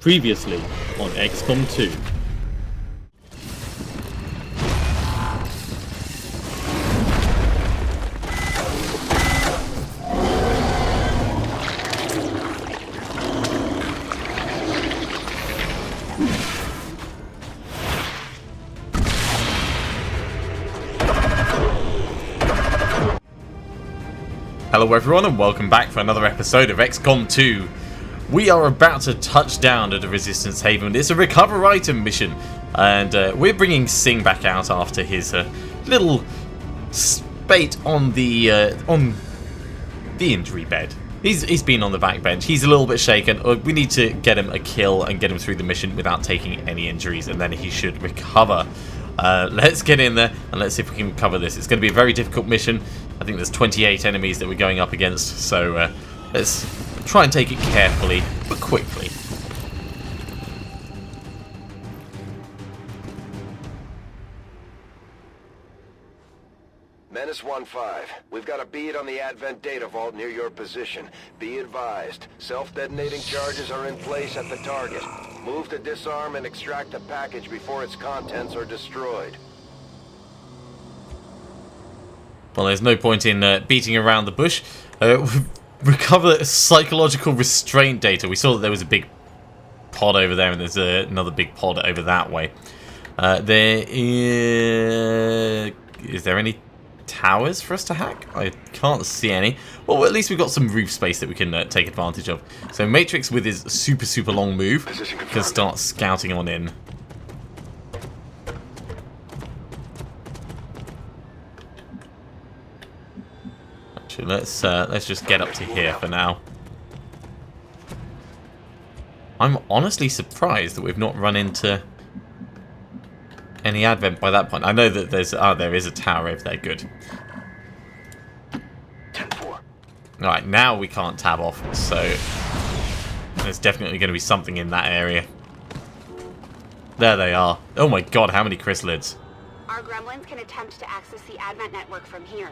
Previously on XCOM 2. Hello everyone and welcome back for another episode of XCOM 2. We are about to touch down at a Resistance Haven. It's a recover item mission, and we're bringing Singh back out after his little spate on the injury bed. He's been on the back bench. He's a little bit shaken. We need to get him a kill and get him through the mission without taking any injuries, and then he should recover. Let's get in there and let's see if we can cover this. It's going to be a very difficult mission. I think there's 28 enemies that we're going up against, so let's try and take it carefully, but quickly. Menace 1-5. We've got a bead on the Advent data vault near your position. Be advised, self-detonating charges are in place at the target. Move to disarm and extract the package before its contents are destroyed. Well, there's no point in beating around the bush. Recover psychological restraint data. We saw that there was a big pod over there, and there's another big pod over that way. Is there any towers for us to hack? I can't see any. Well, at least we've got some roof space that we can take advantage of. So Matrix, with his super long move, can start scouting on in. Let's just get up to here for now. I'm honestly surprised that we've not run into any Advent by that point. I know that there is a tower over there. Good. 10-4. Alright, now we can't tab off, so there's definitely going to be something in that area. There they are. Oh my god, how many chrysalids? Our gremlins can attempt to access the Advent network from here.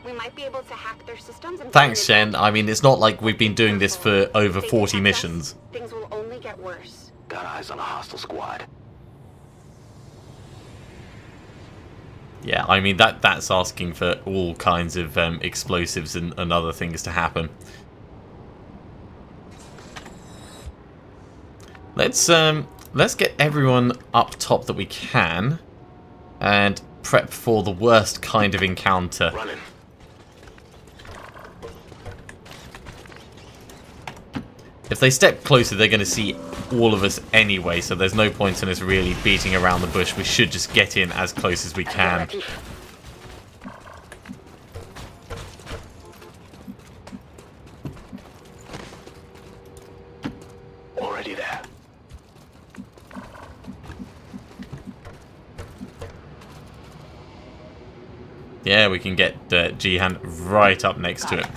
We might be able to hack their systems and... Thanks, Shen. I mean, it's not like we've been doing this for over 40 missions. Things will only get worse. Got eyes on a hostile squad. Yeah, I mean, that's asking for all kinds of explosives and other things to happen. Let's get everyone up top that we can and prep for the worst kind of encounter. Running. If they step closer, they're going to see all of us anyway, so there's no point in us really beating around the bush. We should just get in as close as we can. Already there. Yeah, we can get Jihan right up next to it.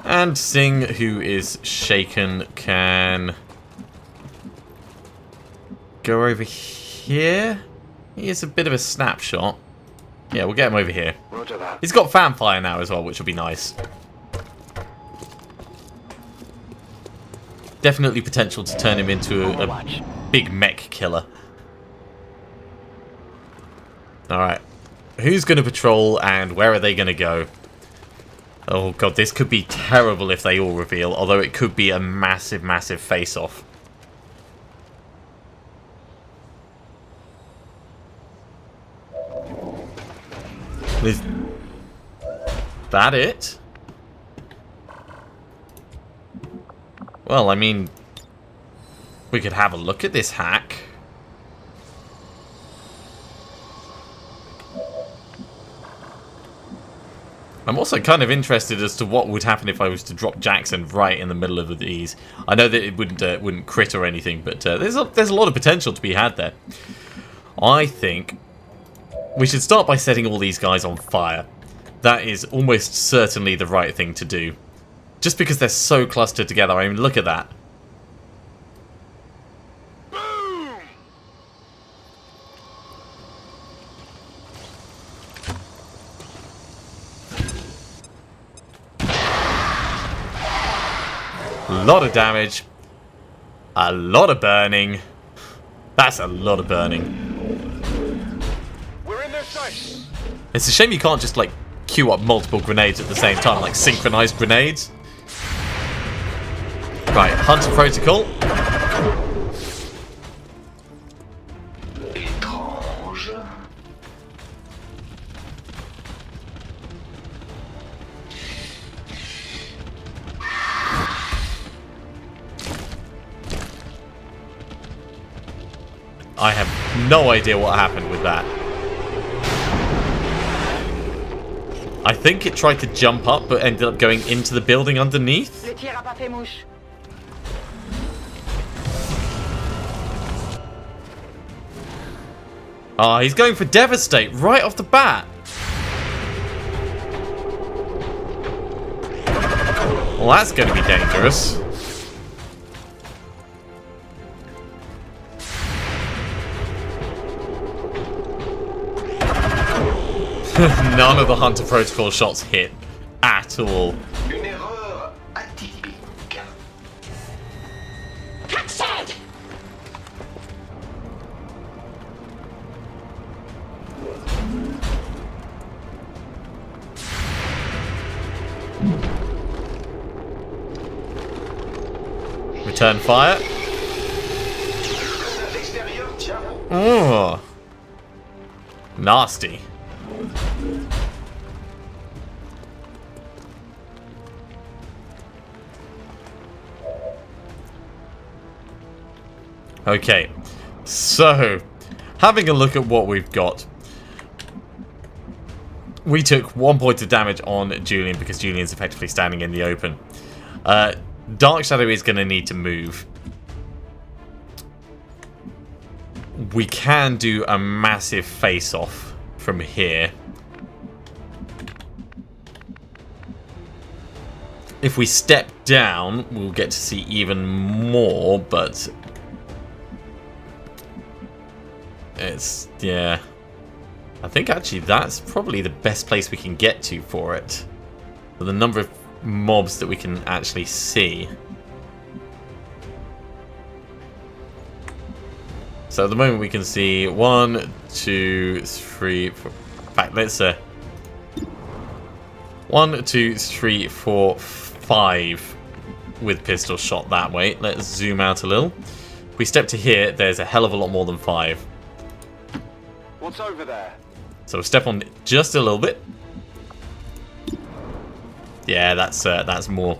And Singh, who is shaken, can go over here. He is a bit of a snapshot. Yeah, we'll get him over here. Roger that. He's got fanfire now as well, which will be nice. Definitely potential to turn him into a big mech killer. Alright. Who's going to patrol and where are they going to go? Oh god, this could be terrible if they all reveal, although it could be a massive face-off. Is that it? Well, I mean, we could have a look at this hack. I'm also kind of interested as to what would happen if I was to drop Jackson right in the middle of these. I know that it wouldn't crit or anything, but there's a lot of potential to be had there. I think we should start by setting all these guys on fire. That is almost certainly the right thing to do. Just because they're so clustered together. I mean, look at that. A lot of damage. A lot of burning. That's a lot of burning. We're in their sight. It's a shame you can't just, like, queue up multiple grenades at the same time, like synchronized grenades. Right, Hunter Protocol. Étrange. I have no idea what happened with that. I think it tried to jump up, but ended up going into the building underneath. Le tir a pas fait mouche. Ah, he's going for Devastate right off the bat. Well, that's going to be dangerous. None of the Hunter Protocol shots hit at all. Une erreur atypique. Accent! Return fire. À l'extérieur, tiens. Oh, nasty. Okay, so having a look at what we've got. We took 1 point of damage on Julian because Julian's effectively standing in the open. Dark Shadow is going to need to move. We can do a massive face-off from here. If we step down, we'll get to see even more, but it's, yeah. I think actually that's probably the best place we can get to for it. For the number of mobs that we can actually see. So at the moment we can see 1, 2, 3, 4. In fact, let's 1, 2, 3, 4, 5 with pistol shot that way. Let's zoom out a little. If we step to here, there's a hell of a lot more than 5. What's over there? So we'll step on just a little bit. Yeah, that's more.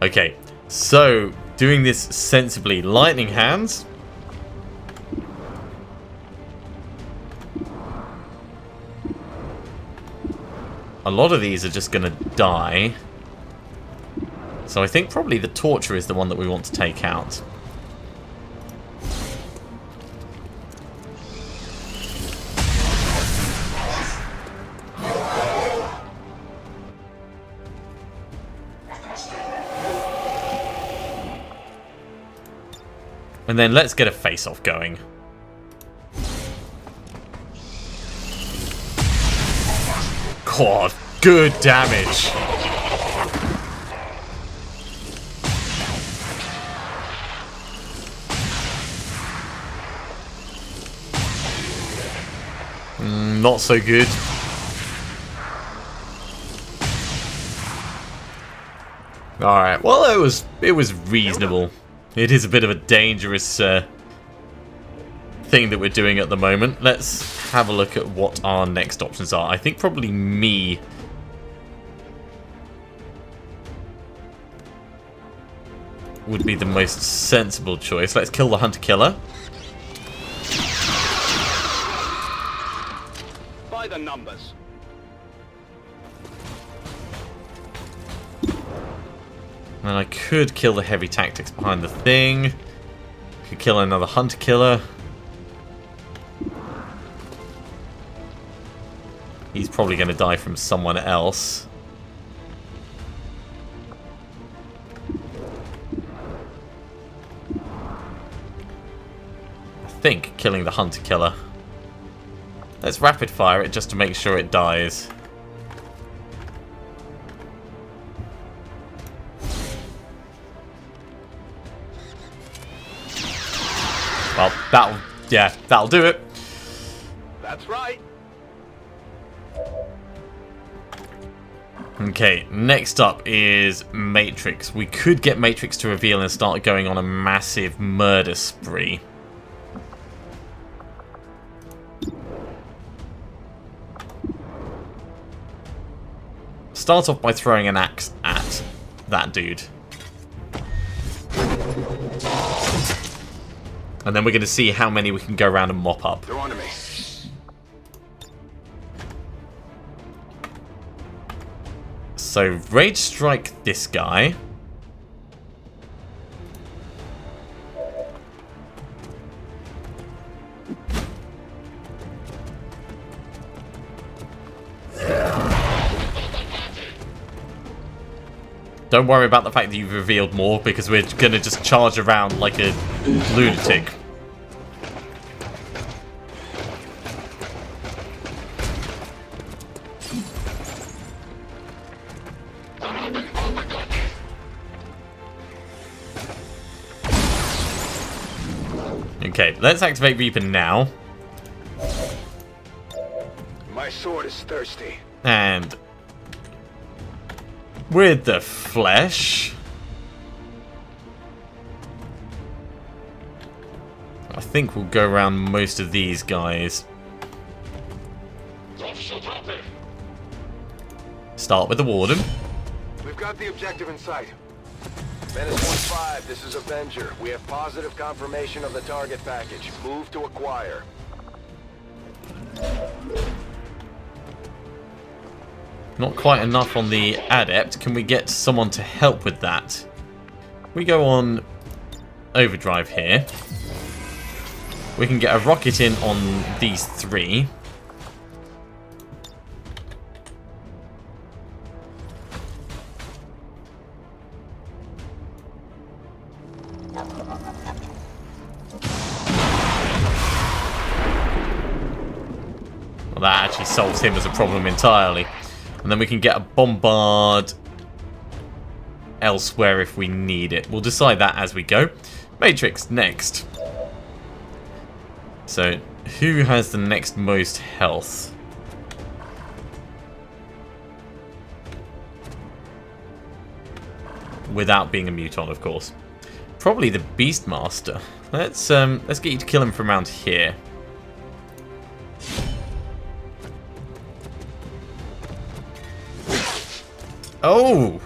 Okay, so doing this sensibly. Lightning hands. A lot of these are just going to die. So I think probably the Torture is the one that we want to take out. And then let's get a face-off going. God, good damage. Not so good. Alright, well it was reasonable. It is a bit of a dangerous thing that we're doing at the moment. Let's have a look at what our next options are. I think probably me would be the most sensible choice. Let's kill the Hunter Killer. By the numbers. And I could kill the heavy tactics behind the thing. Could kill another Hunter Killer. He's probably going to die from someone else. I think killing the Hunter Killer. Let's rapid fire it just to make sure it dies. Well, that'll do it. That's right. Okay, next up is Matrix. We could get Matrix to reveal and start going on a massive murder spree. Start off by throwing an axe at that dude. And then we're going to see how many we can go around and mop up. They're onto me. So, Rage Strike this guy. Don't worry about the fact that you've revealed more, because we're going to just charge around like a lunatic. Okay, let's activate Reaper now. My sword is thirsty. And with the flesh, I think we'll go around most of these guys. Start with the warden. We've got the objective in sight. Menace 1-5, this is Avenger. We have positive confirmation of the target package. Move to acquire. Not quite enough on the Adept. Can we get someone to help with that? We go on overdrive here. We can get a rocket in on these three. Well, that actually solves him as a problem entirely. And then we can get a bombard elsewhere if we need it. We'll decide that as we go. Matrix, next. So, who has the next most health? Without being a muton, of course. Probably the Beastmaster. Let's get you to kill him from around here. Oh!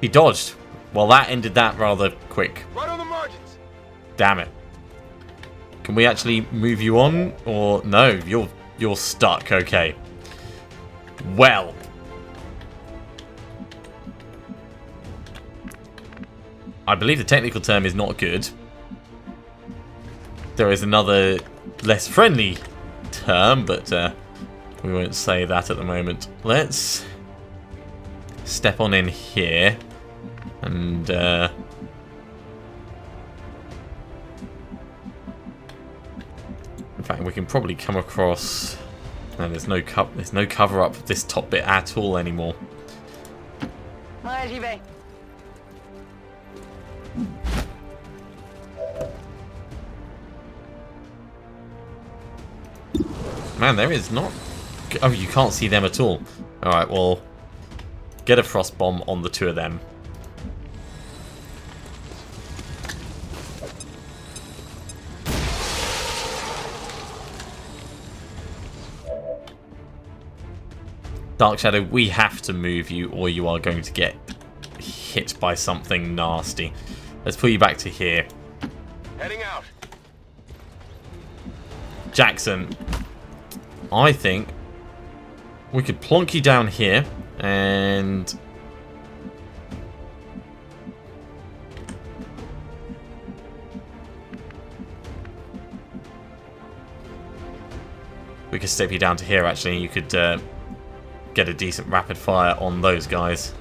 He dodged. Well, that ended that rather quick. Right on the margins. Damn it. Can we actually move you on? Or no, you're stuck. Okay. Well. I believe the technical term is not good. There is another less friendly term, but we won't say that at the moment. Let's step on in here and in fact we can probably come across. No, there's no cover up this top bit at all anymore. Ouais, j'y vais. Man, there is not. Oh, you can't see them at all. All right, well, get a frost bomb on the two of them. Dark Shadow, we have to move you or you are going to get hit by something nasty. Let's pull you back to here. Heading out. Jackson, I think we could plonk you down here and we could step you down to here actually. You could get a decent rapid fire on those guys.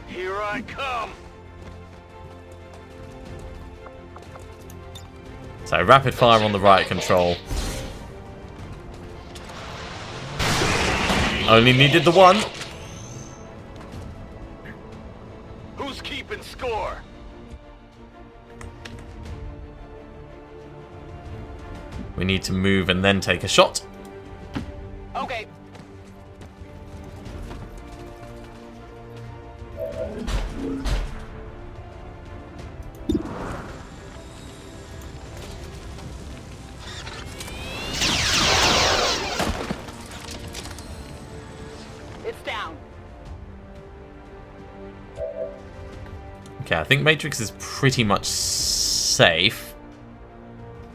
Here I come. So rapid fire on the right control. Only needed the one. Who's keeping score? need to move and then take a shot. Okay. It's down. Okay, I think Matrix is pretty much safe.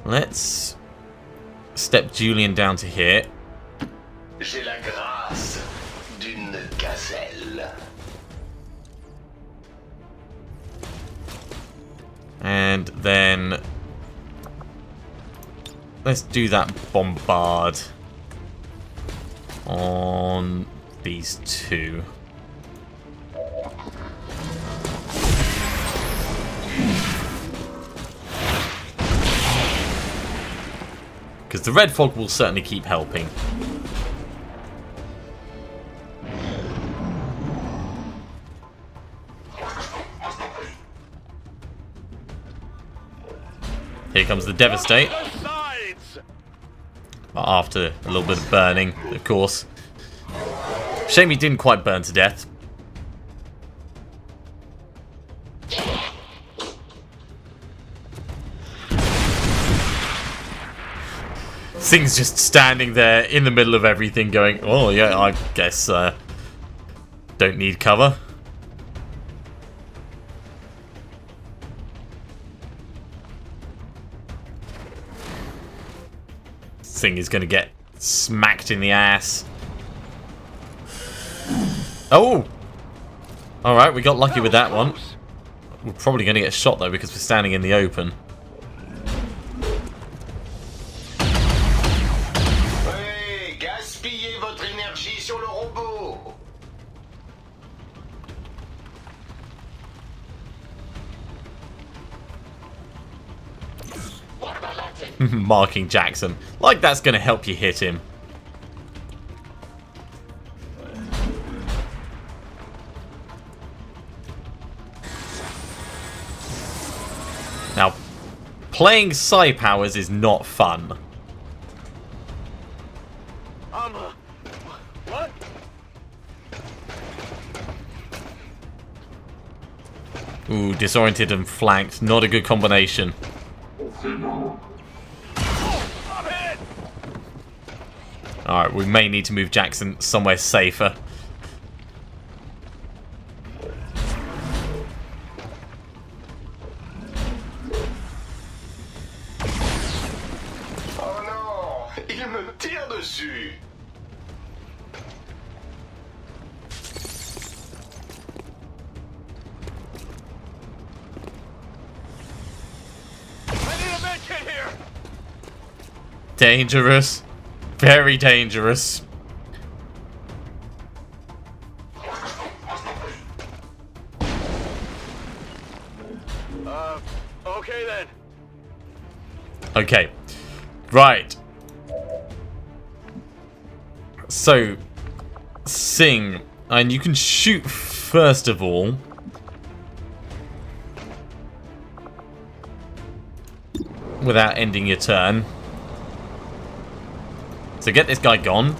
Let's step Julian down to here. J'ai la grâce d'une gazelle. And then let's do that bombard on these two. Because the red fog will certainly keep helping. Here comes the Devastate. After a little bit of burning, of course. Shame he didn't quite burn to death. Singh's just standing there in the middle of everything going, oh yeah, I guess don't need cover. Singh is going to get smacked in the ass. Oh! Alright, we got lucky with that one. We're probably going to get shot though because we're standing in the open. Hey, gaspillez votre énergie sur le robot. Marking Jackson. Like that's going to help you hit him. Now, playing Psi Powers is not fun. What? Ooh, disoriented and flanked. Not a good combination. Alright, we may need to move Jackson somewhere safer. Oh non, il me tire dessus. I need a med kit here! Dangerous. Very dangerous. Okay then. Okay. Right. So, Singh, and you can shoot first of all. Without ending your turn. So get this guy gone.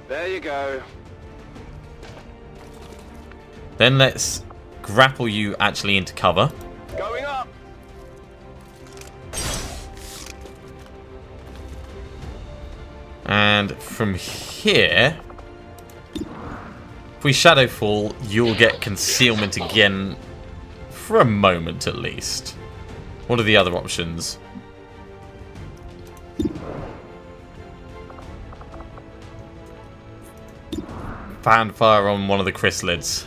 There you go. Then let's grapple you actually into cover. Going up. And from here, if we shadow fall, you'll get concealment again for a moment at least. What are the other options? Fan fire on one of the chrysalids,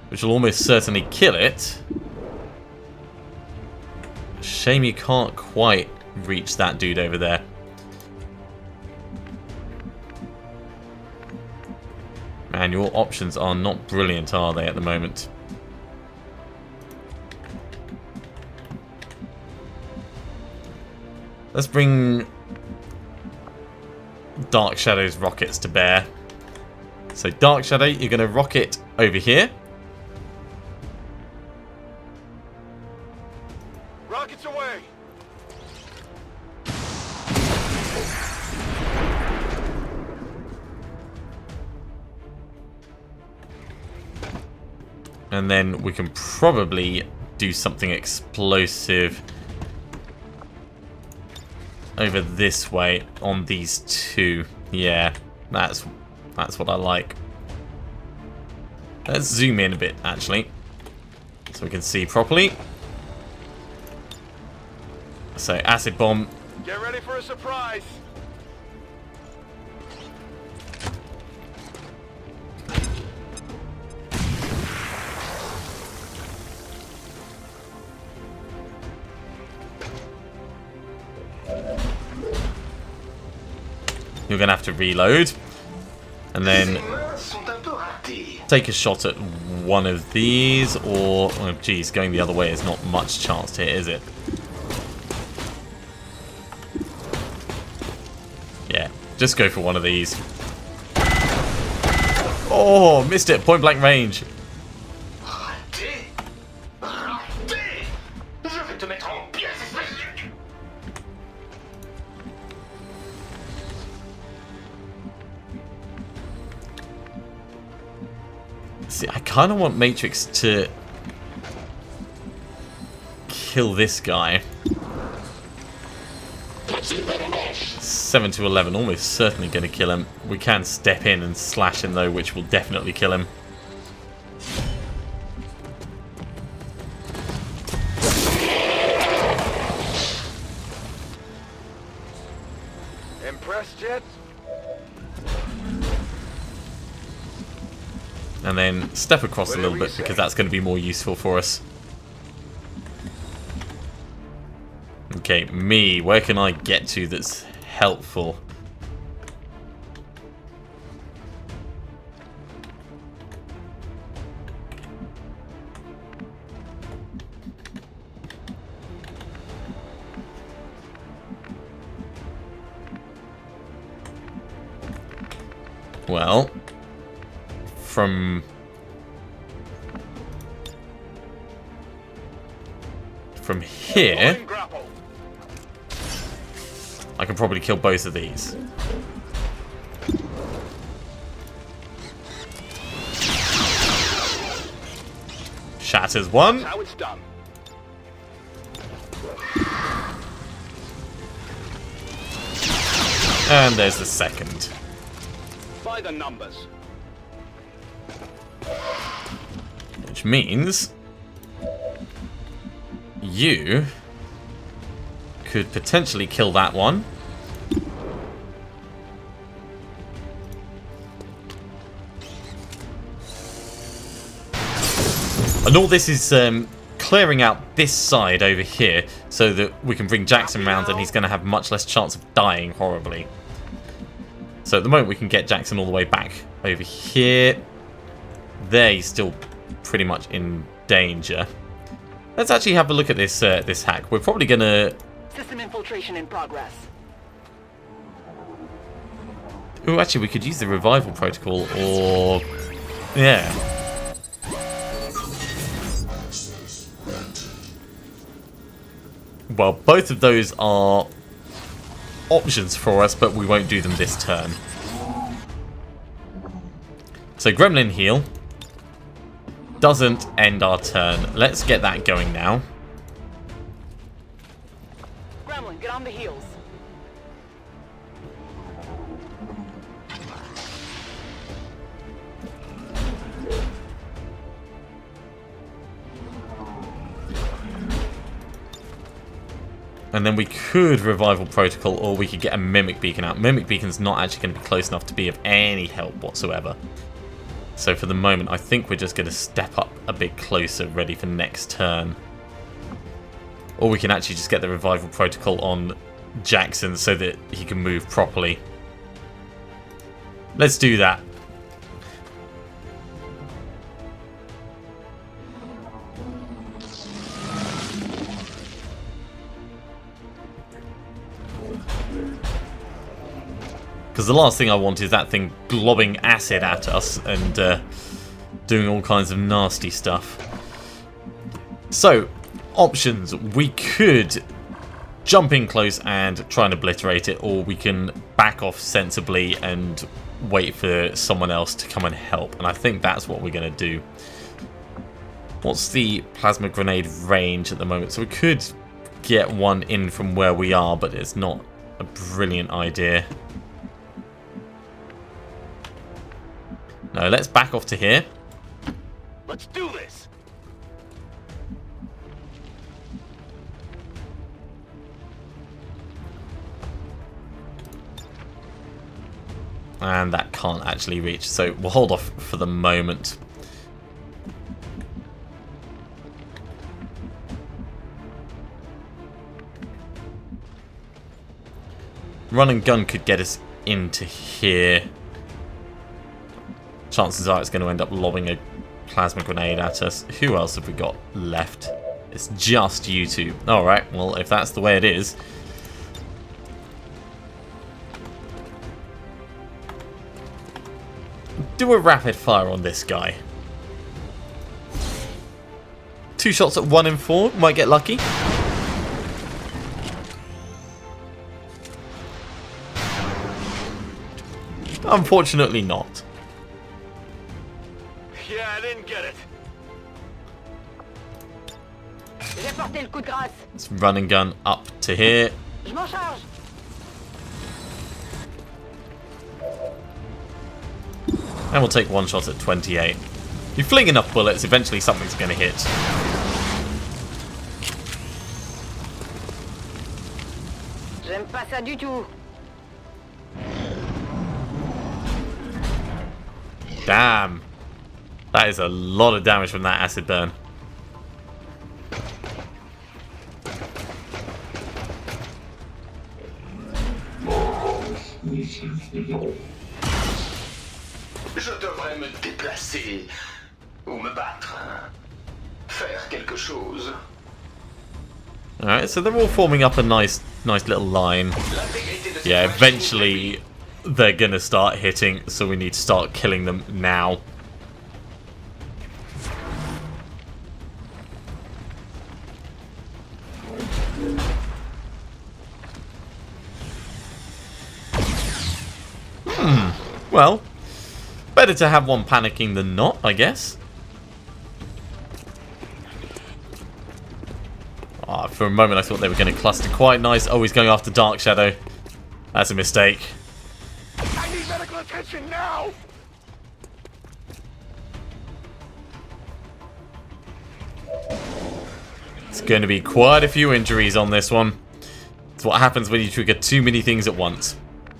which will almost certainly kill it. Shame you can't quite reach that dude over there. Man, your options are not brilliant, are they, at the moment? Let's bring Dark Shadow's rockets to bear. So Dark Shadow, you're going to rocket over here. Rockets away! And then we can probably do something explosive over this way on these two. Yeah, that's what I like. Let's zoom in a bit, actually, so we can see properly. So, acid bomb. Get ready for a surprise! You're going to have to reload. And then take a shot at one of these. Or, oh geez, going the other way is not much chance to hit, is it? Yeah, just go for one of these. Oh, missed it. Point blank range. See, I kind of want Matrix to kill this guy. 7 to 11, almost certainly going to kill him. We can step in and slash him though, which will definitely kill him. Impressed yet? And then step across a little bit because that's going to be more useful for us. Okay, me, where can I get to that's helpful? Well, from here, I can probably kill both of these. Shatters one. How it's done. And there's the second. By the numbers. Which means you could potentially kill that one. And all this is clearing out this side over here so that we can bring Jackson round and he's going to have much less chance of dying horribly. So at the moment we can get Jackson all the way back over here. There he's still pretty much in danger. Let's actually have a look at this this hack. We're probably gonna... System infiltration in progress. Oh, actually we could use the revival protocol or... Yeah. Well, both of those are options for us, but we won't do them this turn. So Gremlin heal doesn't end our turn. Let's get that going now. Gremlin, get on the heels. And then we could revival protocol, or we could get a mimic beacon out. Mimic beacon's not actually going to be close enough to be of any help whatsoever. So for the moment, I think we're just going to step up a bit closer, ready for next turn. Or we can actually just get the revival protocol on Jackson so that he can move properly. Let's do that. Because the last thing I want is that thing globbing acid at us and doing all kinds of nasty stuff. So, options. We could jump in close and try and obliterate it, or we can back off sensibly and wait for someone else to come and help. And I think that's what we're going to do. What's the plasma grenade range at the moment? So we could get one in from where we are, but it's not a brilliant idea. No, let's back off to here. Let's do this. And that can't actually reach, so we'll hold off for the moment. Run and gun could get us into here. Chances are it's going to end up lobbing a plasma grenade at us. Who else have we got left? It's just you two. Alright, well, if that's the way it is. Do a rapid fire on this guy. 2 shots at 1 in 4. Might get lucky. Unfortunately not. Yeah, I didn't get it. J'ai porté le coup de grâce. Let's run and gun up to here. Je m'en charge. And we'll take 1 shot at 28. You fling enough bullets, eventually something's going to hit. J'aime pas ça du tout. Damn. That is a lot of damage from that acid burn. Je devrais me déplacer ou me battre. Faire quelque chose. Alright, so they're all forming up a nice little line. Yeah, eventually they're gonna start hitting, so we need to start killing them now. Well, better to have one panicking than not, I guess. Oh, for a moment I thought they were going to cluster quite nice. Oh, he's going after Dark Shadow. That's a mistake. I need medical attention now. It's going to be quite a few injuries on this one. It's what happens when you trigger too many things at once.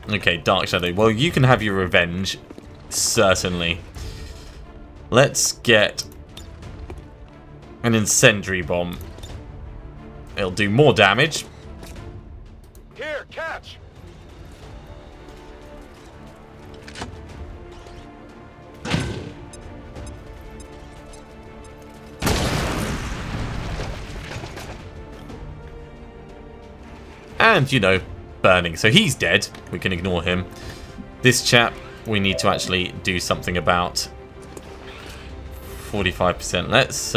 Okay, Dark Shadow. Well, you can have your revenge. Certainly. Let's get an incendiary bomb. It'll do more damage. Here, catch. And, you know, burning. So he's dead. We can ignore him. This chap, we need to actually do something about. 45%. Let's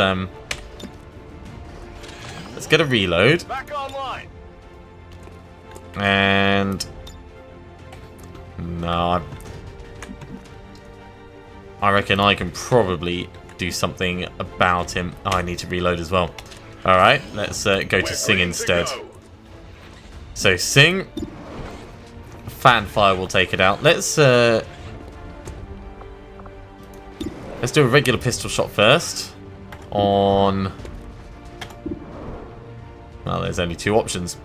get a reload. Back online. And no, I reckon I can probably do something about him. Oh, I need to reload as well. Alright, let's go to Singh instead. So Singh, Fanfire will take it out. Let's do a regular pistol shot first. On, well, there's only 2 options.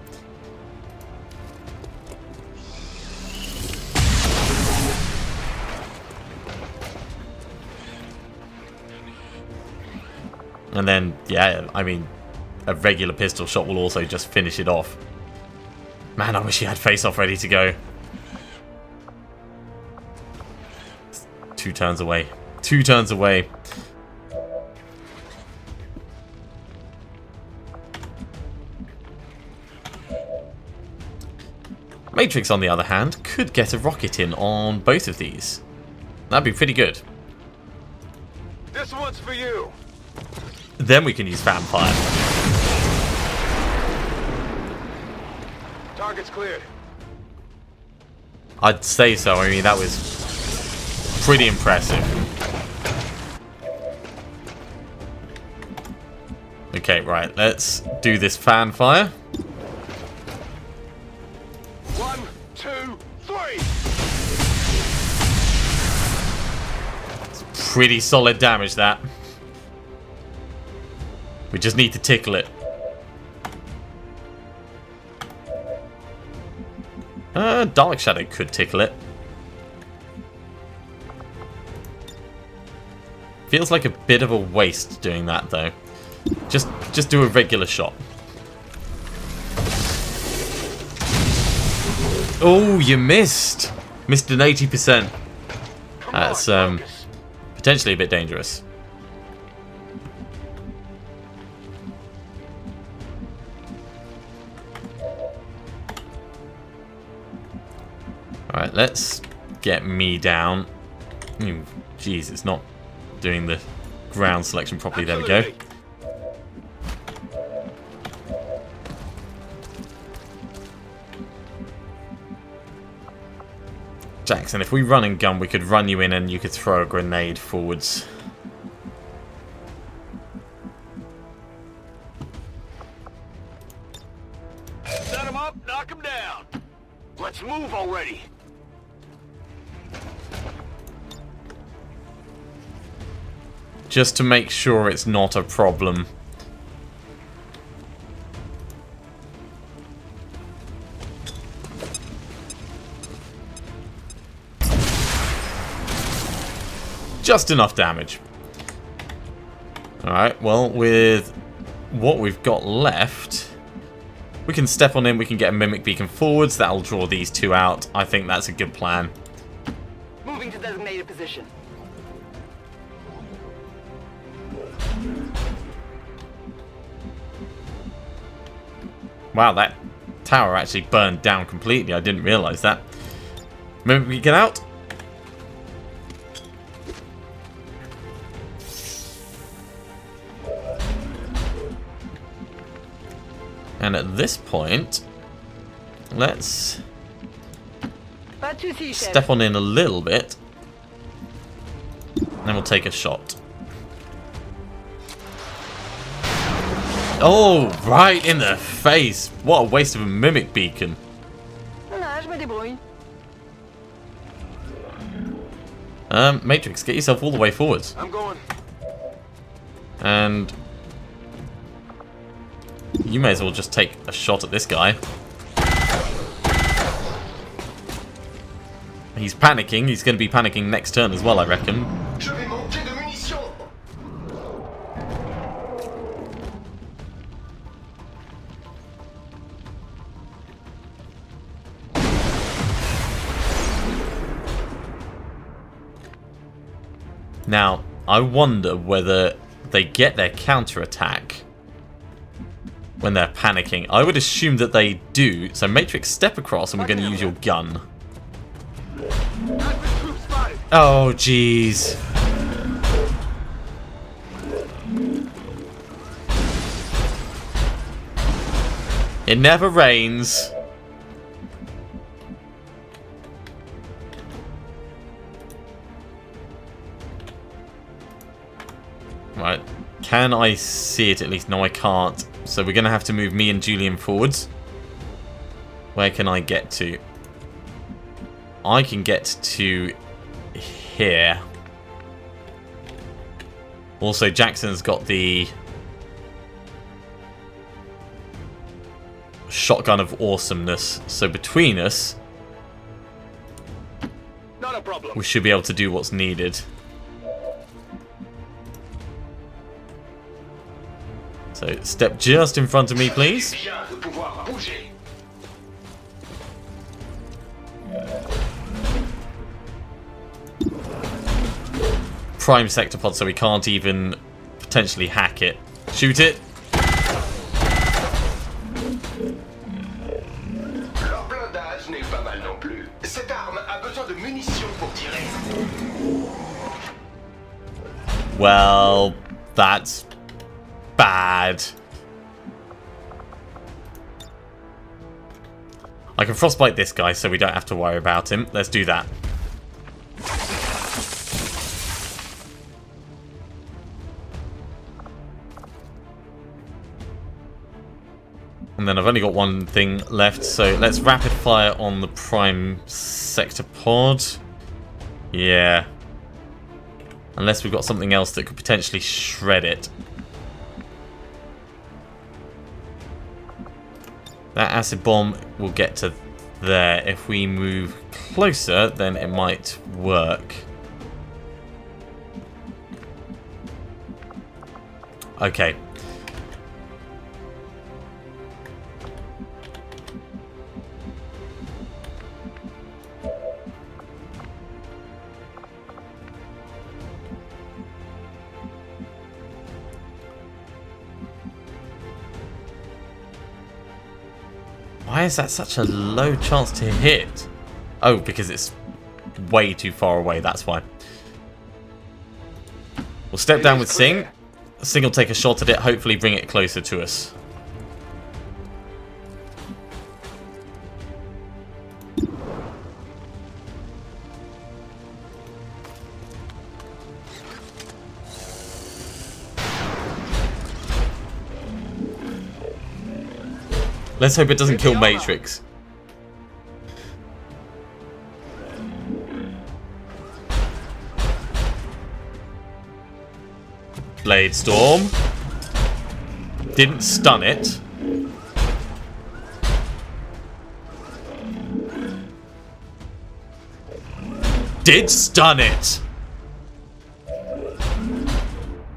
And then, yeah, I mean, a regular pistol shot will also just finish it off. Man, I wish he had face-off ready to go. 2 turns away. 2 turns away. Matrix, on the other hand, could get a rocket in on both of these. That'd be pretty good. This one's for you. Then we can use Vampire. Target's cleared. I'd say so. I mean, that was pretty impressive. Okay, right. Let's do this fan fire. 1, 2, 3. Pretty solid damage, that. We just need to tickle it. Dark Shadow could tickle it. Feels like a bit of a waste doing that, though. Just do a regular shot. Oh, you missed! Missed an 80%. That's potentially a bit dangerous. Alright, let's get me down. Jeez, it's not doing the ground selection properly. There we go. Jackson, if we run and gun, we could run you in and you could throw a grenade forwards. Set him up, knock him down. Let's move already. Just to make sure it's not a problem. Just enough damage. Alright, well, with what we've got left, we can step on in, we can get a Mimic Beacon forwards, that'll draw these two out. I think that's a good plan. Moving to designated position. Wow, that tower actually burned down completely. I didn't realise that. Mimic Beacon out. And at this point, let's Pas de soucis, chef. step on in a little bit. And then we'll take a shot. Oh, right in the face. What a waste of a Mimic Beacon. Voilà, je me débrouille. Matrix, get yourself all the way forwards. I'm going. And you may as well just take a shot at this guy. He's panicking. He's going to be panicking next turn as well, I reckon. Je vais manquer de munitions. Now, I wonder whether they get their counterattack when they're panicking. I would assume that they do. So Matrix, step across and we're going to use your gun. Oh, jeez. It never rains. Right. Can I see it at least? No, I can't. So we're going to have to move me and Julian forwards. Where can I get to? I can get to here. Also, Jackson's got the shotgun of awesomeness. So between us, Not a problem. we should be able to do what's needed. So step just in front of me, please. C'est bien de pouvoir bouger. Prime sector pod, so we can't even potentially hack it. Shoot it. Leur blindage n'est pas mal non plus. Cette arme a besoin de munitions pour tirer. Well, that's bad. I can frostbite this guy so we don't have to worry about him. Let's do that. And then I've only got one thing left, so let's rapid fire on the prime sector pod. Yeah. Unless we've got something else that could potentially shred it. That acid bomb will get to there. If we move closer, then it might work. Okay. Why is that such a low chance to hit? Oh, because it's way too far away, that's why. We'll step down with Singh. Singh will take a shot at it, hopefully bring it closer to us. Let's hope it doesn't kill Matrix. Blade Storm. Didn't stun it. Did stun it.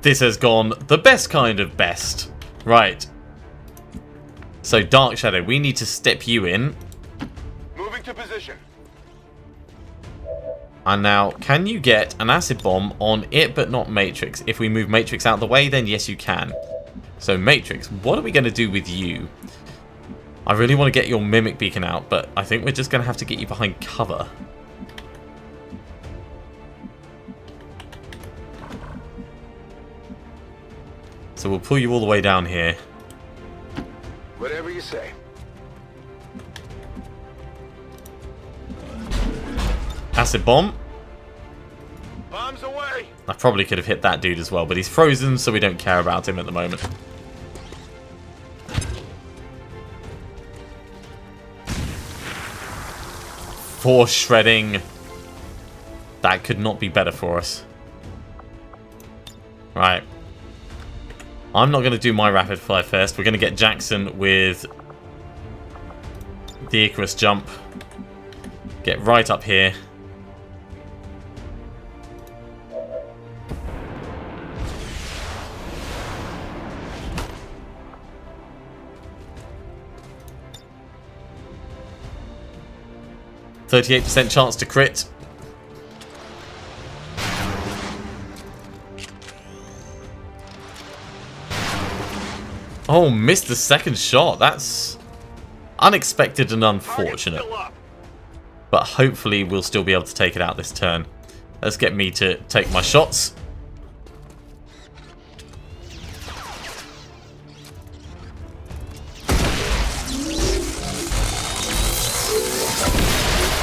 This has gone the best kind of best. Right. So, Dark Shadow, we need to step you in. Moving to position. And now, can you get an acid bomb on it but not Matrix? If we move Matrix out of the way, then yes, you can. So, Matrix, what are we going to do with you? I really want to get your Mimic Beacon out, but I think we're just going to have to get you behind cover. So, we'll pull you all the way down here. Whatever you say. Acid bomb. Bombs away. I probably could have hit that dude as well, but he's frozen, so we don't care about him at the moment. Force shredding. That could not be better for us. Right. I'm not going to do my rapid fire first. We're going to get Jackson with the Icarus jump. Get right up here. %38 chance to crit. Oh, missed the second shot. That's unexpected and unfortunate. But hopefully we'll still be able to take it out this turn. Let's get me to take my shots.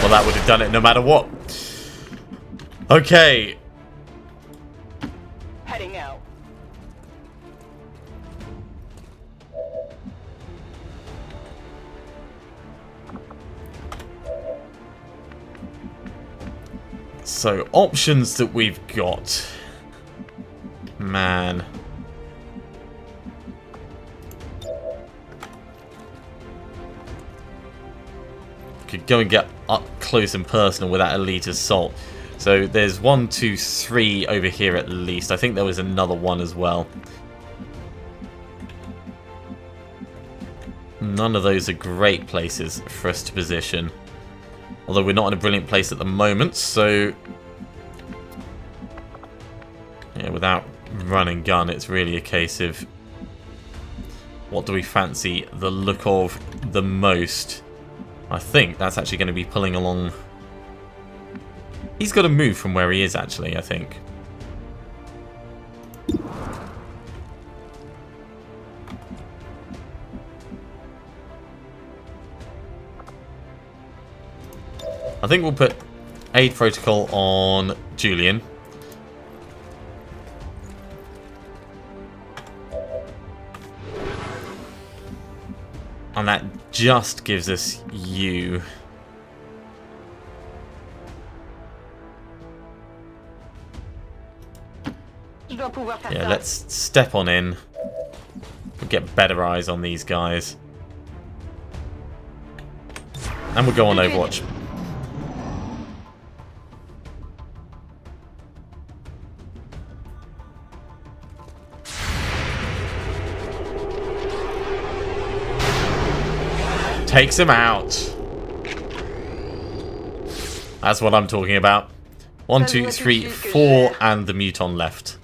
Well, that would have done it no matter what. Okay. Heading out. So, options that we've got. Man. Could go and get up close and personal with that elite assault. So, there's 1, 2, 3 over here at least. I think there was another one as well. None of those are great places for us to position. Although we're not in a brilliant place at the moment, so... yeah, without run and gun, it's really a case of... what do we fancy the look of the most? I think that's actually going to be pulling along... he's got to move from where he is, actually, I think. I think we'll put aid protocol on Julian. And that just gives us you. Yeah, let's step on in. We'll get better eyes on these guys. And we'll go on Overwatch. Takes him out. That's what I'm talking about. 1, 2, 3, 4, and the Muton left.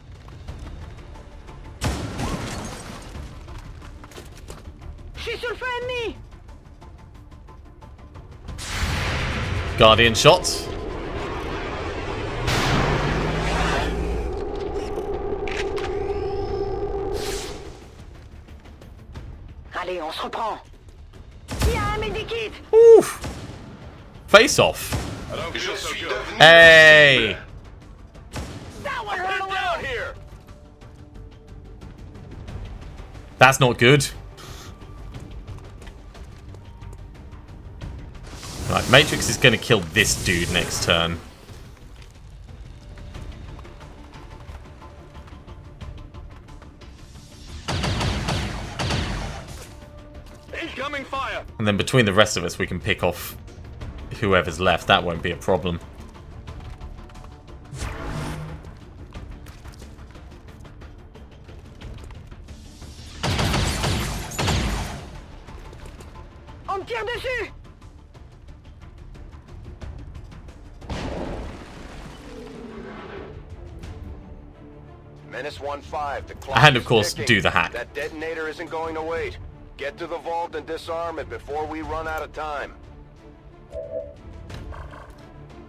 Guardian shots. Allez, on se reprend. Oof. Face off. Hey. That's not good. Right, Matrix is going to kill this dude next turn. Incoming fire. And then between the rest of us, we can pick off whoever's left. That won't be a problem. On tire dessus. Menace 1-5, the clock And of is course, ticking. do the hack. That detonator isn't going to wait. Get to the vault and disarm it before we run out of time.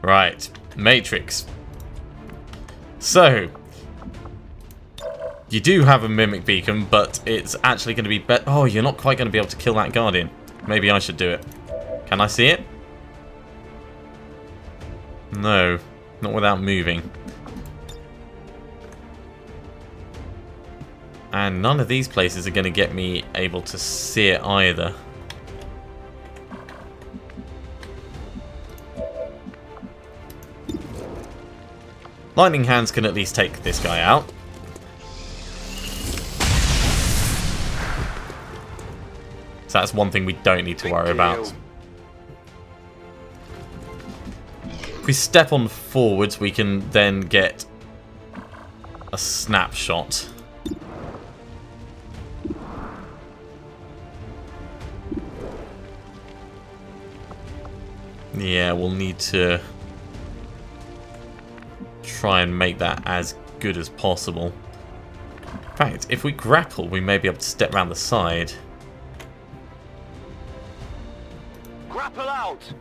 Right, Matrix. So, you do have a Mimic Beacon, but it's actually going to be better. Oh, you're not quite going to be able to kill that Guardian. Maybe I should do it. Can I see it? No, not without moving. And none of these places are going to get me able to see it either. Lightning Hands can at least take this guy out. So that's one thing we don't need to worry about. If we step on forwards, we can then get a snapshot. Yeah, we'll need to try and make that as good as possible. In fact, if we grapple, we may be able to step around the side. Grapple out!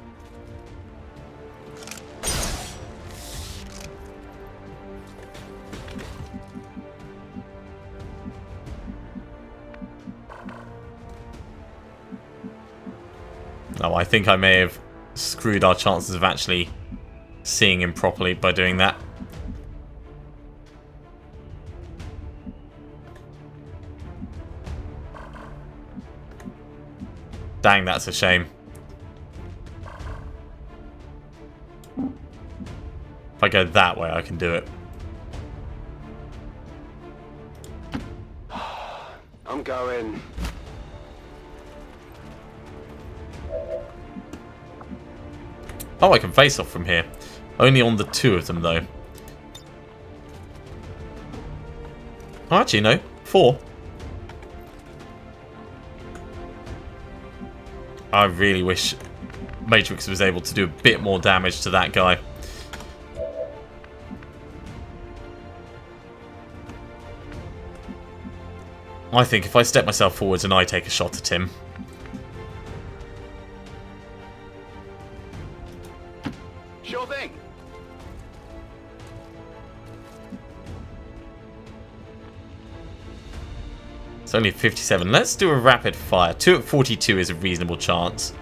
Oh, I think I may have screwed our chances of actually seeing him properly by doing that. Dang, that's a shame. If I go that way, I can do it. I'm going. Oh, I can face off from here. Only on the two of them, though. Oh, actually, no. 4. I really wish Matrix was able to do a bit more damage to that guy. I think if I step myself forwards and I take a shot at him... Sure thing. It's only 57. Let's do a rapid fire. 2 at 42 is a reasonable chance.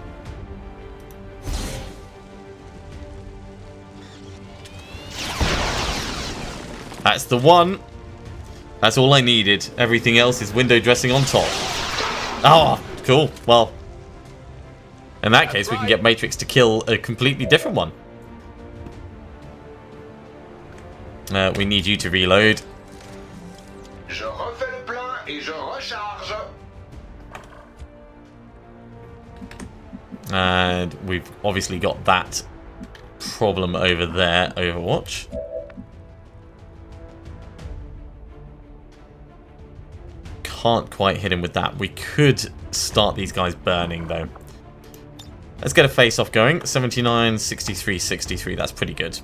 That's the one. That's all I needed. Everything else is window dressing on top. Oh, cool. Well, in that case, we can get Matrix to kill a completely different one. We need you to reload. Je refais le plein et je recharge. And we've obviously got that problem over there, Overwatch. Can't quite hit him with that. We could start these guys burning, though. Let's get a face-off going. 79, 63, 63. That's pretty good.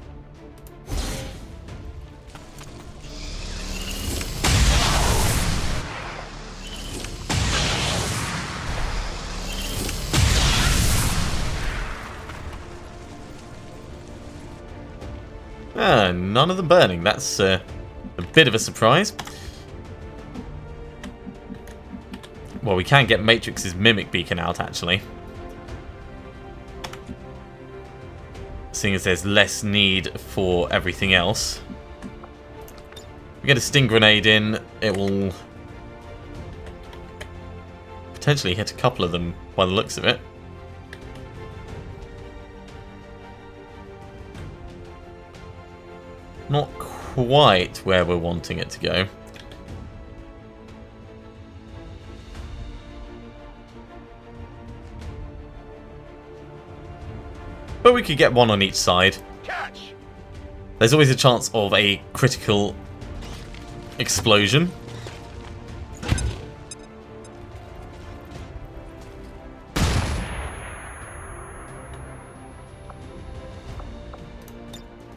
None of them burning. That's a bit of a surprise. Well, we can get Matrix's Mimic Beacon out, actually. Seeing as there's less need for everything else. We get a Sting Grenade in, it will potentially hit a couple of them by the looks of it. Not quite where we're wanting it to go. But we could get one on each side. There's always a chance of a critical explosion.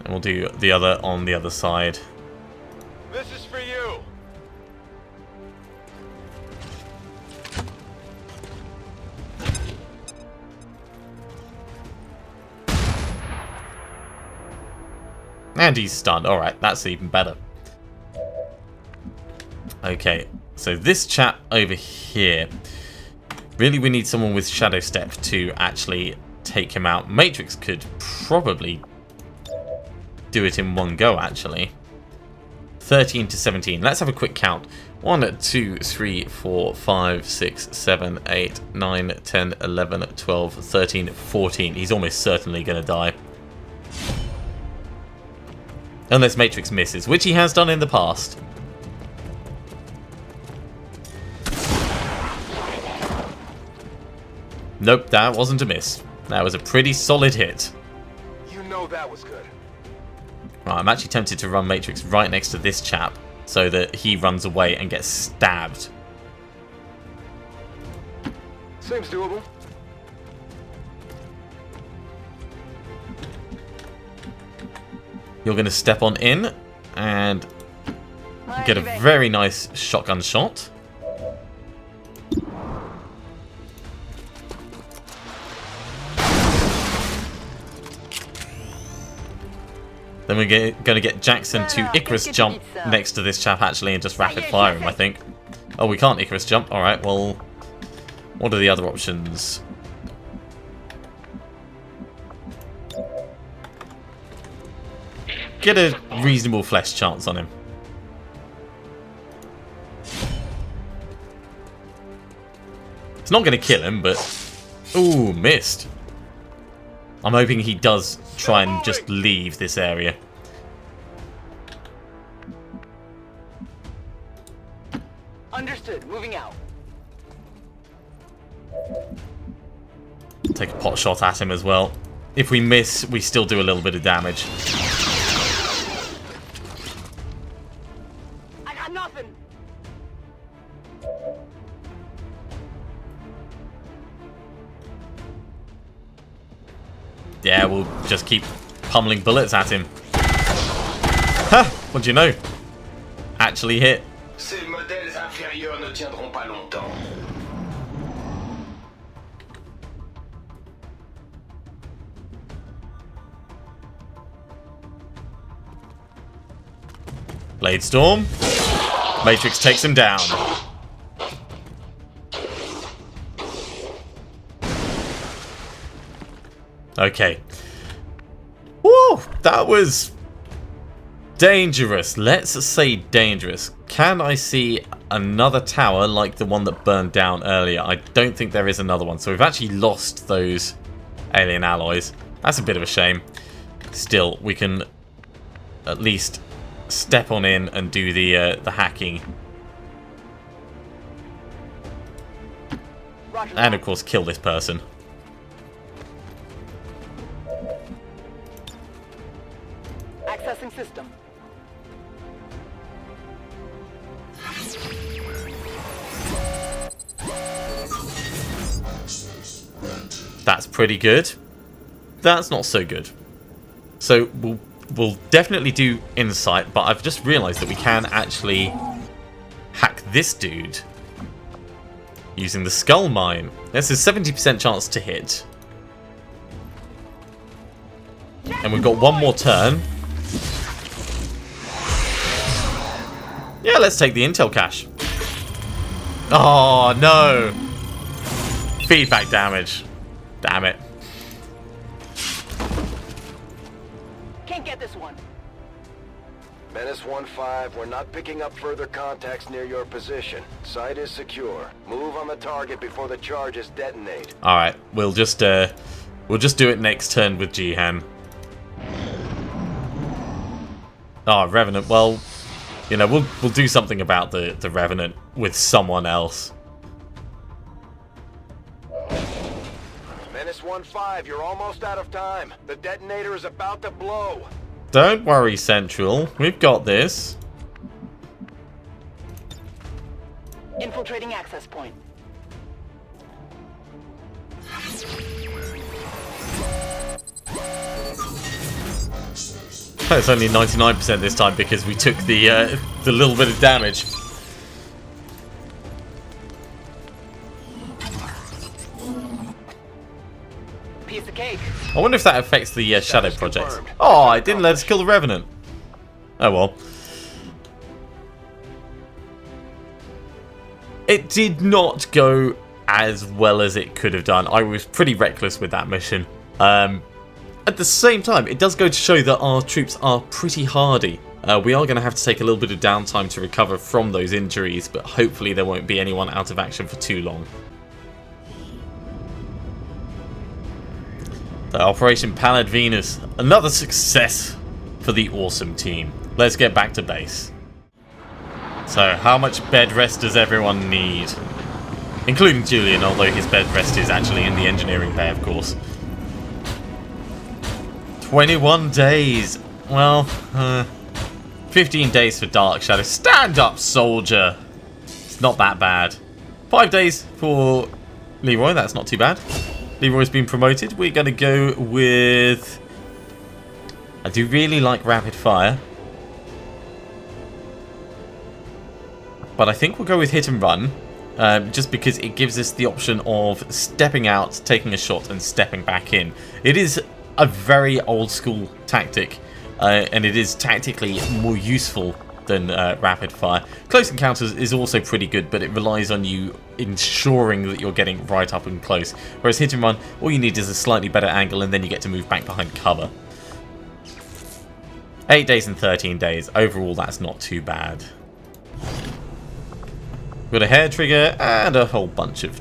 And we'll do the other on the other side. This is for you. And he's stunned. Alright, that's even better. Okay, so this chap over here. Really, we need someone with Shadow Step to actually take him out. Matrix could probably do it in one go, actually. 13 to 17. Let's have a quick count. 1, 2, 3, 4, 5, 6, 7, 8, 9, 10, 11, 12, 13, 14. He's almost certainly going to die. Unless Matrix misses, which he has done in the past. Nope, that wasn't a miss. That was a pretty solid hit. You know that was good. Right, I'm actually tempted to run Matrix right next to this chap so that he runs away and gets stabbed. Seems doable. You're going to step on in and get a very nice shotgun shot. Then we're going to get Jackson to Icarus jump next to this chap, actually, and just rapid fire him, I think. Oh, we can't Icarus jump. Alright, well, what are the other options? Get a reasonable flesh chance on him. It's not going to kill him, but... Ooh, missed. I'm hoping he does try and just leave this area. Understood. Moving out. Take a pot shot at him as well. If we miss, we still do a little bit of damage. I got nothing. Yeah, we'll just keep pummeling bullets at him. Ha! What do you know? Actually hit. Ces modèles inférieurs ne tiendront pas longtemps. Blade Storm. Matrix takes him down. Okay. Woo! That was Dangerous. Let's say dangerous. Can I see another tower like the one that burned down earlier? I don't think there is another one. So we've actually lost those alien alloys. That's a bit of a shame. Still, we can at least step on in and do the hacking. And of course kill this person. Accessing system. That's pretty good. That's not so good. So we'll definitely do insight, but I've just realized that we can actually hack this dude using the skull mine. There's a 70% chance to hit. And we've got one more turn. Yeah, let's take the intel cache. Oh, no. Feedback damage. Damn it. Can't get this one. Menace 1-5, we're not picking up further contacts near your position. Site is secure. Move on the target before the charges detonate. Alright, we'll just do it next turn with Jihan. Oh, Revenant. Well, you know, we'll do something about the Revenant with someone else. Menace 1-5, you're almost out of time. The detonator is about to blow. Don't worry, Central. We've got this. Infiltrating access point. It's only 99% this time because we took the little bit of damage. Piece of cake. I wonder if that affects the Shadow Project. Oh, it didn't let us kill the Revenant. Oh well. It did not go as well as it could have done. I was pretty reckless with that mission. At the same time, it does go to show that our troops are pretty hardy. We are going to have to take a little bit of downtime to recover from those injuries, but hopefully there won't be anyone out of action for too long. The Operation Pallid Venus, another success for the awesome team. Let's get back to base. So, how much bed rest does everyone need? Including Julian, although his bed rest is actually in the engineering bay, of course. 21 days. Well, 15 days for Dark Shadow. Stand up, soldier. It's not that bad. 5 days for Leroy. That's not too bad. Leroy's been promoted. We're going to go with... I do really like Rapid Fire. But I think we'll go with Hit and Run. Just because it gives us the option of stepping out, taking a shot, and stepping back in. It is a very old school tactic, and it is tactically more useful than Rapid Fire. Close Encounters is also pretty good, but it relies on you ensuring that you're getting right up and close. Whereas Hit and Run, all you need is a slightly better angle, and then you get to move back behind cover. 8 days and 13 days. Overall, that's not too bad. Got a hair trigger and a whole bunch of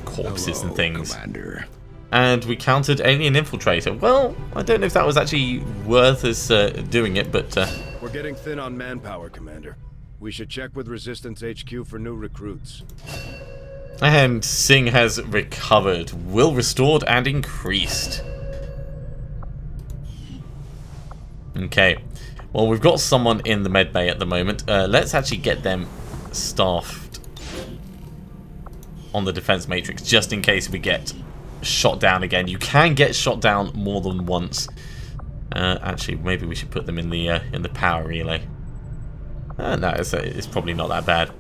corpses and things. Commander. And we countered Alien Infiltrator. Well, I don't know if that was actually worth us doing it, but... We're getting thin on manpower, Commander. We should check with Resistance HQ for new recruits. And Singh has recovered. Will restored and increased. Okay. Well, we've got someone in the med bay at the moment. Let's actually get them staffed on the defense matrix, just in case we get shot down again. You can get shot down more than once. Actually, maybe we should put them in the power relay. No, it's probably not that bad.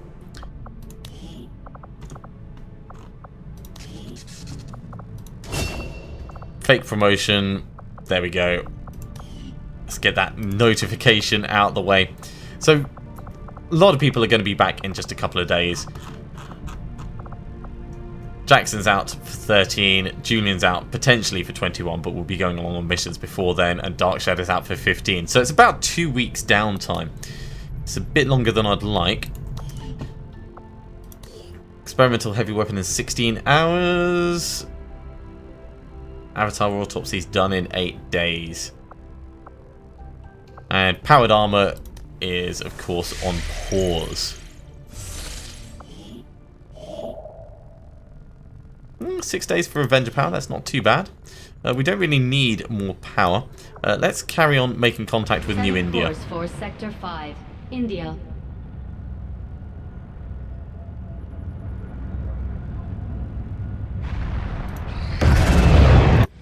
Fake promotion. There we go. Let's get that notification out the way. So, a lot of people are going to be back in just a couple of days. Jackson's out for 13, Julian's out potentially for 21, but we'll be going along on missions before then, and Dark Shadow's out for 15. So it's about 2 weeks downtime. It's a bit longer than I'd like. Experimental heavy weapon in 16 hours. Avatar autopsy's done in 8 days. And powered armor is, of course, on pause. 6 days for Avenger power, that's not too bad. We don't really need more power. Let's carry on making contact with New India. Course for Sector 5, India.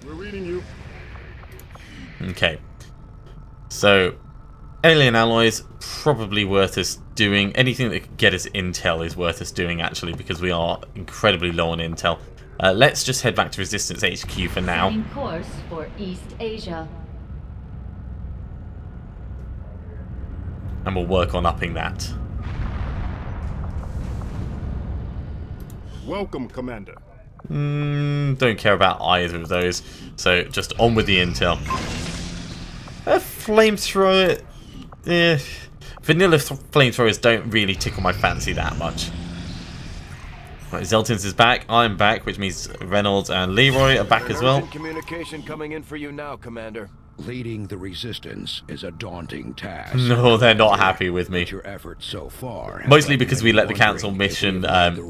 We're reading you. Okay. So, alien alloys, probably worth us doing. Anything that could get us intel is worth us doing, actually, because we are incredibly low on intel. Let's just head back to Resistance HQ for now. Setting course for East Asia. And we'll work on upping that. Welcome, Commander. Don't care about either of those. So, just on with the intel. A flamethrower... vanilla flamethrowers don't really tickle my fancy that much. Right, Zeltins is back, I'm back, which means Reynolds and Leroy are back as well. Urgent communication coming in for you now, Commander. Leading the resistance is a daunting task. No, they're not happy with me. Your efforts so far Mostly because we let the council mission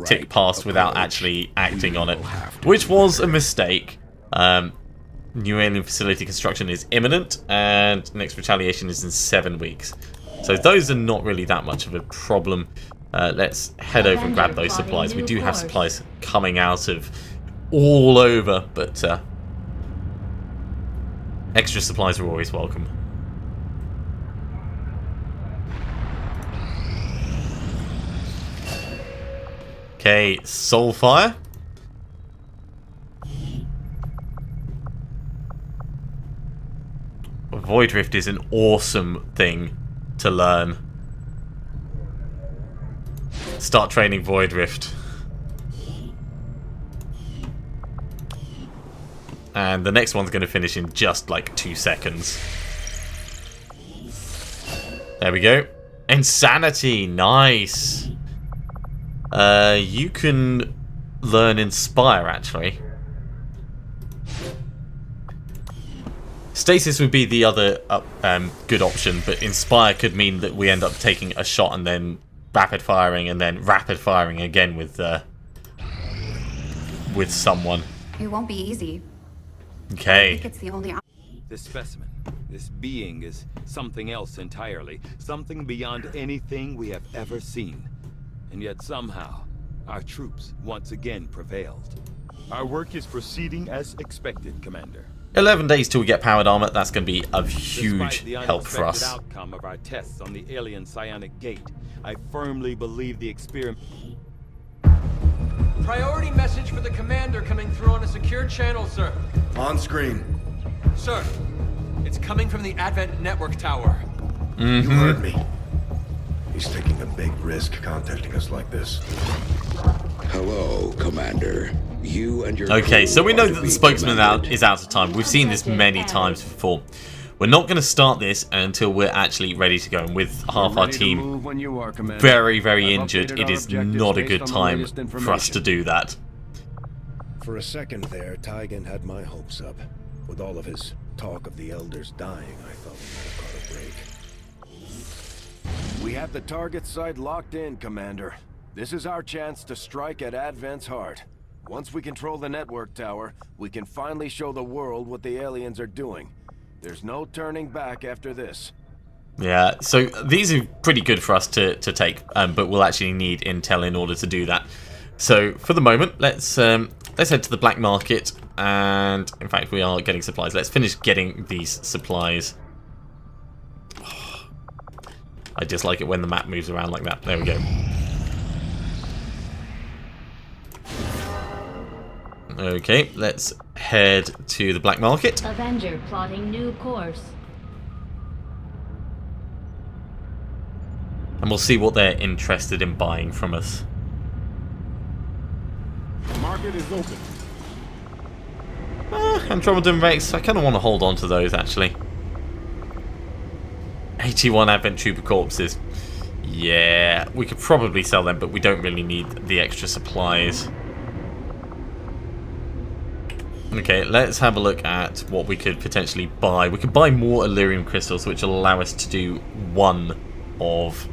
tick past without actually acting on it, which was a mistake. New alien facility construction is imminent, and next retaliation is in 7 weeks. So those are not really that much of a problem. Let's head over and grab those supplies. We do have supplies coming out of all over, but extra supplies are always welcome. Okay, Soulfire. Void Rift is an awesome thing to learn. Start training Void Rift. And the next one's going to finish in just like 2 seconds. There we go. Insanity, nice. You can learn Inspire, actually. Stasis would be the other good option, but Inspire could mean that we end up taking a shot and then rapid firing and then rapid firing again with someone. It won't be easy. Okay. I think it's the only option. This specimen, this being is something else entirely, something beyond anything we have ever seen. And yet somehow, our troops once again prevailed. Our work is proceeding as expected, Commander. 11 days till we get powered armor. That's going to be of huge Despite the help for us. unexpected outcome of our tests on the alien psionic gate, I firmly believe the experiment. Priority message for the commander coming through on a secure channel, sir. On screen. Sir, it's coming from the Advent Network Tower. You heard me. He's taking a big risk contacting us like this. Hello, Commander. You and your Okay, so we know crew are that to the be spokesman commended. is out of time. We've seen this many times before. We're not going to start this until we're actually ready to go. And with half our team very, very injured, it is not a good time for us to do that. For a second there, Tygan had my hopes up. With all of his talk of the elders dying, I thought we might have caught a break. We have the target site locked in, Commander. This is our chance to strike at Advent's heart. Once we control the network tower, we can finally show the world what the aliens are doing. There's no turning back after this. Yeah, so these are pretty good for us to take, but we'll actually need intel in order to do that. So for the moment, let's head to the black market, and in fact we are getting supplies. Let's finish getting these supplies. I just like it when the map moves around like that. There we go. Okay, let's head to the black market. Avenger plotting new course. And we'll see what they're interested in buying from us. target is open. Andromeda and Rex, I kind of want to hold on to those, actually. 81 Advent Trooper corpses. Yeah, we could probably sell them, but we don't really need the extra supplies. Okay, let's have a look at what we could potentially buy. We could buy more Illyrium crystals, which will allow us to do one of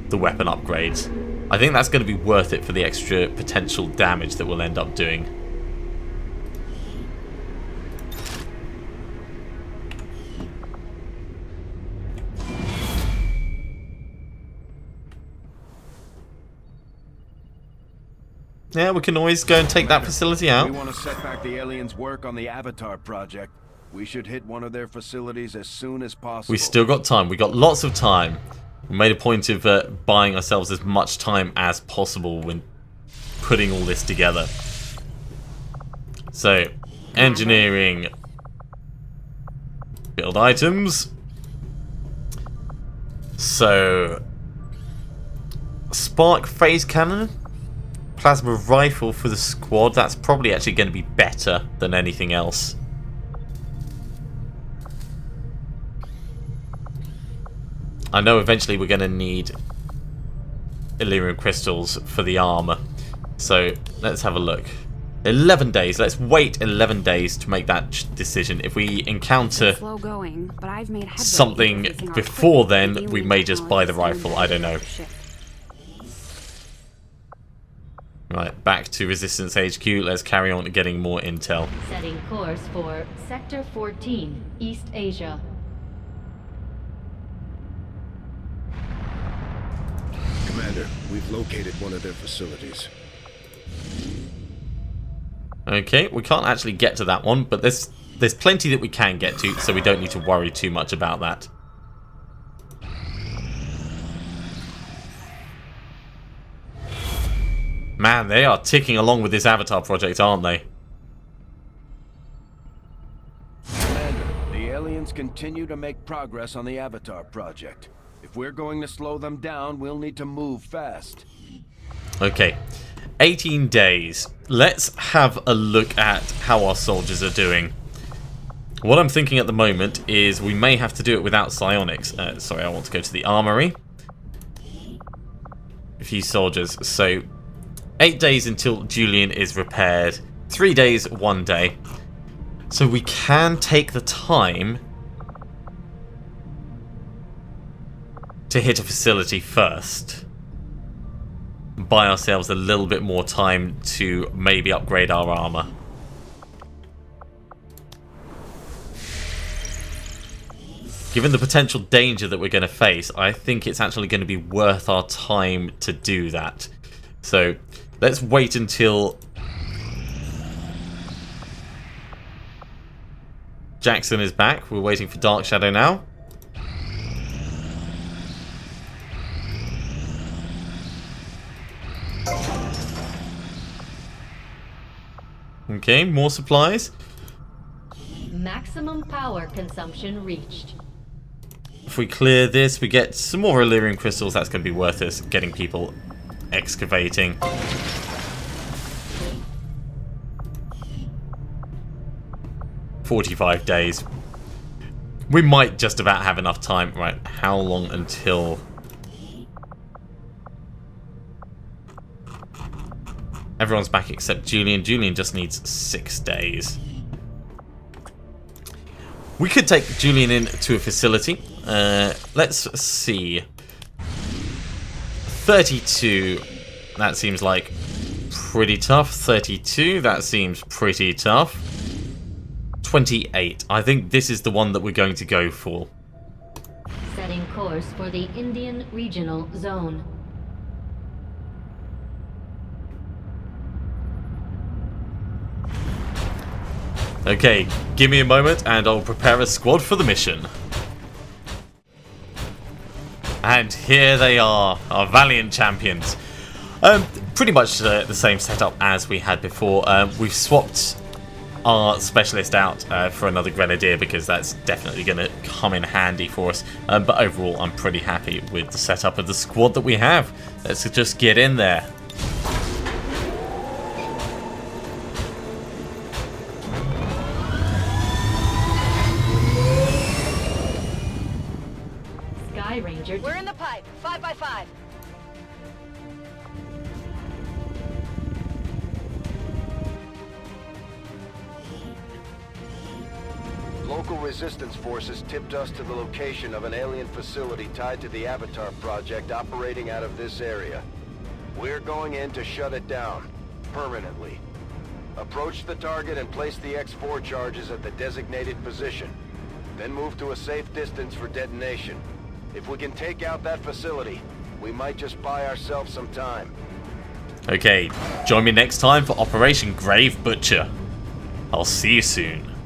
the weapon upgrades. I think that's going to be worth it for the extra potential damage that we'll end up doing. Yeah, we can always go and take that facility out. We want to set back the aliens' work on the Avatar project. We should hit one of their facilities as soon as possible. We still got time. We got lots of time. We made a point of buying ourselves as much time as possible when putting all this together. So, engineering. Build items. So, spark phase cannon. Plasma rifle for the squad. That's probably actually going to be better than anything else. I know eventually we're going to need Illyrium crystals for the armor. So let's have a look. 11 days. Let's wait 11 days to make that decision. If we encounter something before then, we may just buy the rifle. I don't know. Right, back to Resistance HQ. Let's carry on getting more intel. Setting course for Sector 14, East Asia. Commander, we've located one of their facilities. Okay, we can't actually get to that one, but there's plenty that we can get to, so we don't need to worry too much about that. Man, they are ticking along with this Avatar project, aren't they? Commander, the aliens continue to make progress on the Avatar project. If we're going to slow them down, we'll need to move fast. Okay, 18 days. Let's have a look at how our soldiers are doing. What I'm thinking at the moment is we may have to do it without psionics. Sorry, I want to go to the armory. A few soldiers. So, 8 days until Julian is repaired. 3 days, 1 day. So we can take the time to hit a facility first. Buy ourselves a little bit more time to maybe upgrade our armor. Given the potential danger that we're going to face, I think it's actually going to be worth our time to do that. So, let's wait until Jackson is back. We're waiting for Dark Shadow now. Okay, more supplies. Maximum power consumption reached. If we clear this, we get some more Illyrium crystals. That's going to be worth us getting people excavating. "45 days. We might just about have enough time. Right, how long until... Everyone's back except Julian. Julian just needs 6 days. We could take Julian in to a facility. Let's see. 32. That seems like pretty tough. 32. That seems pretty tough. 28. I think this is the one that we're going to go for. Setting course for the Indian Regional Zone. Okay, give me a moment and I'll prepare a squad for the mission. And here they are, our valiant champions. Pretty much the same setup as we had before. We've swapped our specialist out for another grenadier because that's definitely going to come in handy for us. But overall, I'm pretty happy with the setup of the squad that we have. Let's just get in there. Roger. We're in the pipe. 5 by 5. Local resistance forces tipped us to the location of an alien facility tied to the Avatar project operating out of this area. We're going in to shut it down, permanently. Approach the target and place the X4 charges at the designated position. Then move to a safe distance for detonation. If we can take out that facility, we might just buy ourselves some time. Okay, join me next time for Operation Grave Butcher. I'll see you soon.